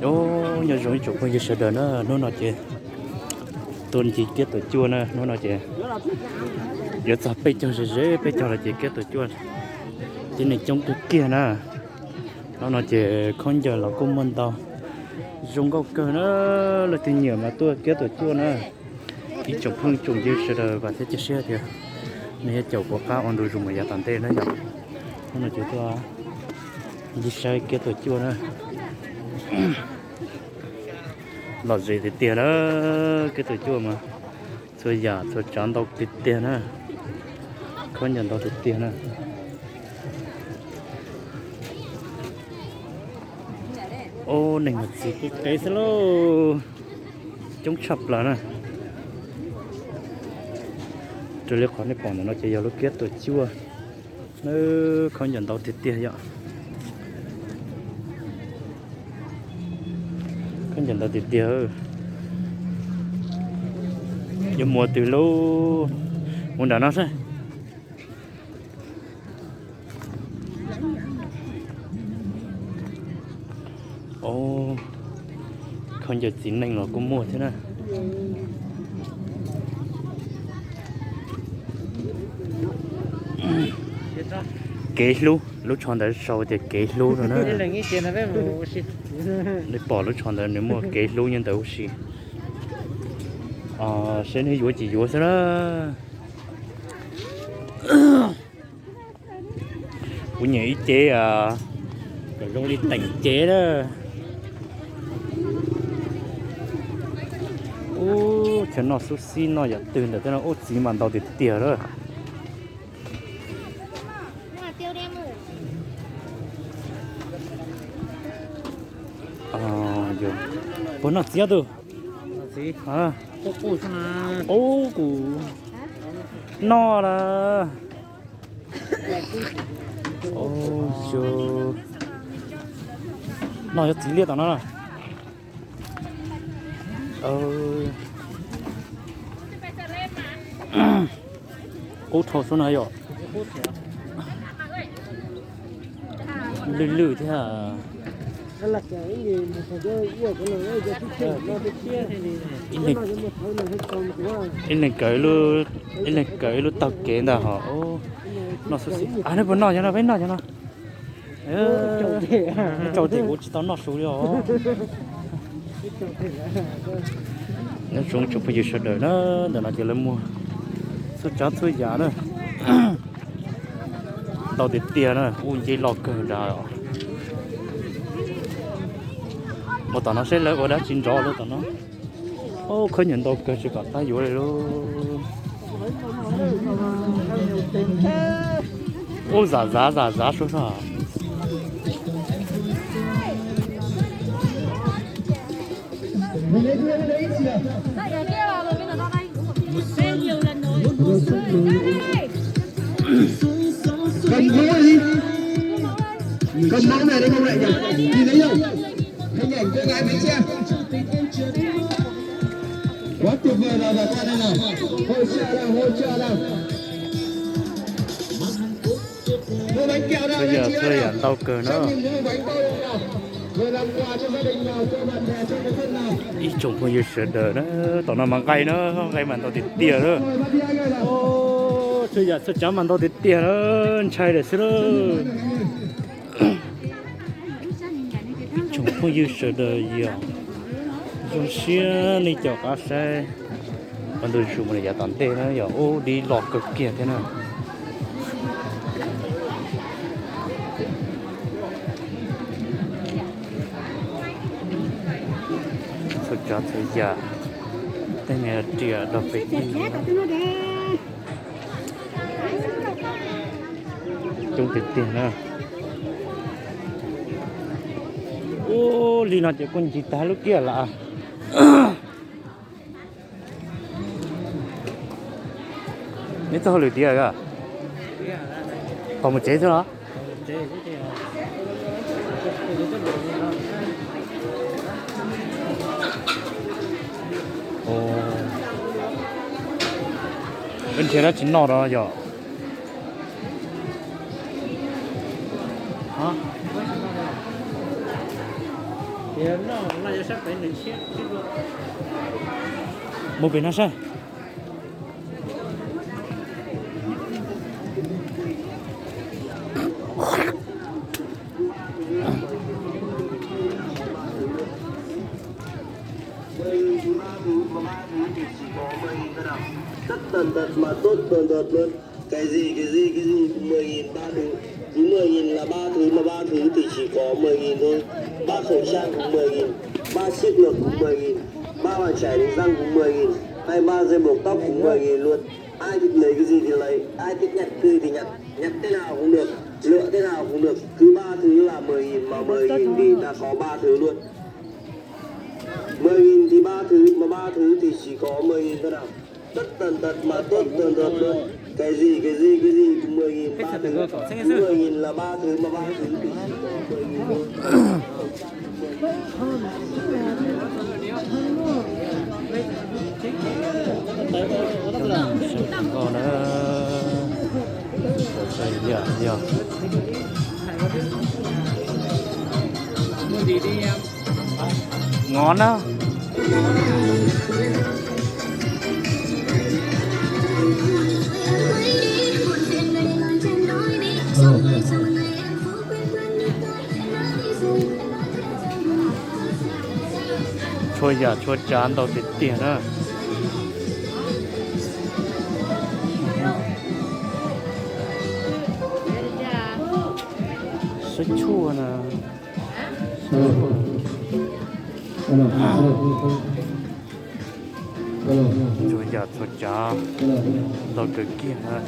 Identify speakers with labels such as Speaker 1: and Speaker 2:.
Speaker 1: ô nhớ rồi chụp bây giờ sẽ đợi nó nói chuyện tuần chỉ kết tổ chua nè nó nói chuyện giờ tập bây giờ dễ bây giờ là chỉ kết tổ chua chỉ này trong cái kia nè nó nói chuyện không giờ là công minh tao dùng gốc cờ nó là tiền nhiều mà tôi kết tổ chua nè đi chụp phương trùng dư sẽ đợi và sẽ chia sẻ thì này chậu của cá on đồ dùng mà giá tàn tê nó nhập nó nói chuyện tôi đi sai kết tổ chua nè lọt gì thì tiền đó cái tổ chua mà thôi giả thôi chán đâu thì tiền á không nhận đâu thì tiền á ô này một gì cái sao lô chống chập là nè rồi lấy khoản này bỏ nó chỉ vào lúc kết tổ chua nó không nhận đâu thì tiền vậy không nhận đâu thì tiền giờ mùa từ lâu muốn đào nó thôi ô không giờ chín này nó cũng mua thế này kế lú lúc chọn tới sau thì kế lú rồi đó để bỏ lúc chọn tới nếu mà kế lú nhân tới gì sẽ nói vui chỉ vui thôi đó của nhảy chế rồi rong đi tành chế đó ô cho nó sushi nó giờตื่นđược nó ô chỉ màn đầu thì tiệt rồi giờ bữa nào xía tu ô củ no là ô chưa nó chỉ liệt tao nó cô thầu số này rồi lử thế hả
Speaker 2: là cái gì mà phải cho yêu cái này cho thích chơi nó thích chia thì
Speaker 1: in này cởi luôn tao kể nào họ nó số nó vẫn nói cho nó vẫn nói cho nó trâu thì cũng chỉ tao nó số rồi nó xuống chụp bây giờ sợ đời nó để nó chỉ lấy mua số cháo số giá nữa tao thì tiền nữa uống chỉ lọt cờ ra một tao nó sẽ lấy ở đó chín rõ luôn tao nó ô không nhận đâu cơ chỉ có tay vô đây luôn ô giá số sao
Speaker 3: cầm máu đi cầm máu này đây không lại nhỉ nhìn thấy không hình ảnh cô gái bến xe quá tuyệt vời rồi bà con đây nào hỗ trợ nào mua bánh kẹo nào
Speaker 1: bây giờ tôi ăn tàu cờ nó
Speaker 3: về làm quà cho gia đình nào cho bạn bè cho người thân nào
Speaker 1: ít trồng không nhiều sữa đỡ nó tao nó mang cây nó cây mà tao thì tiền nữa ô bây giờ tôi chấm mà tao thì tiền nữa chạy được xíu trồng không nhiều sữa đỡ gì à trồng xía này cho cá xe còn tôi dùng một giá tàn tệ nữa giờ ô đi lọt cực kia thế nào cho thời gian tên này trìa đọc về chung tiền nữa ô lì nó chỉ con chỉ ta lúc kia là nếu tôi lười tiền à còn một chế thôi đó bên trên nó chính nọ đó giờ hả một bên nó sao
Speaker 3: tất tần tật mà tốt tần tật luôn. Cái gì 10.000 ba thứ, cứ 10.000 là ba thứ, mà ba thứ thì chỉ có 10.000 thôi. Ba khẩu trang cũng 10.000, ba chiếc lược cũng 10.000, ba bàn chải đánh răng cũng 10.000, hay ba dây buộc tóc cũng 10.000 luôn. Ai thích lấy cái gì thì lấy, ai thích nhặt cái gì thì nhặt, nhặt thế nào cũng được, lựa thế nào cũng được. Cứ ba thứ là 10.000, mà 10.000 thì đã có ba thứ luôn. 10.000 thì ba thứ, mà ba thứ thì chỉ có 10.000 thôi nào. Tất tần tật mà tốt tần tật luôn. Cái gì cũng 10.000 ba thứ, 10.000 là ba thứ, mà ba thứ thì chỉ có 10.000 thôi.
Speaker 1: còn giờ ngon á chua chán tao tiền tiền á sữa chua nè chua chán tao cái kia ha